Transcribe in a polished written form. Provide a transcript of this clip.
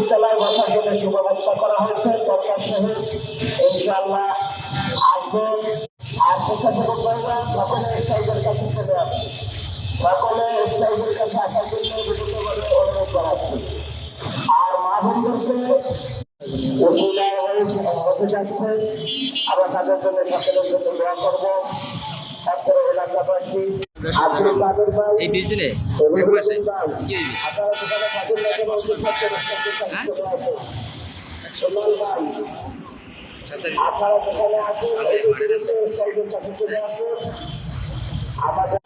চালায় বসার জন্য সুব্যবস্থা করা হয়েছে। সরকার সাহেব ইনশাআল্লাহ আসবেন। আর স্বেচ্ছাসেবক ভাইরা সকলে স্টাইলের কাছে চলে আসবে, সকলে স্টাইলের কাছে আসার জন্য বিভিন্নভাবে অনুরোধ জানাচ্ছি। আর মা বোনদেরকে হতে যাচ্ছে, আমরা তাদের জন্য সকলের জন্য দোয়া করবো। তারপরে এলাকাবাসী এই 20 দিনে আপনারা দোকানে থাকুন না কেন, আপনারা দোকানে আসুন, চলে আসুন। আমাদের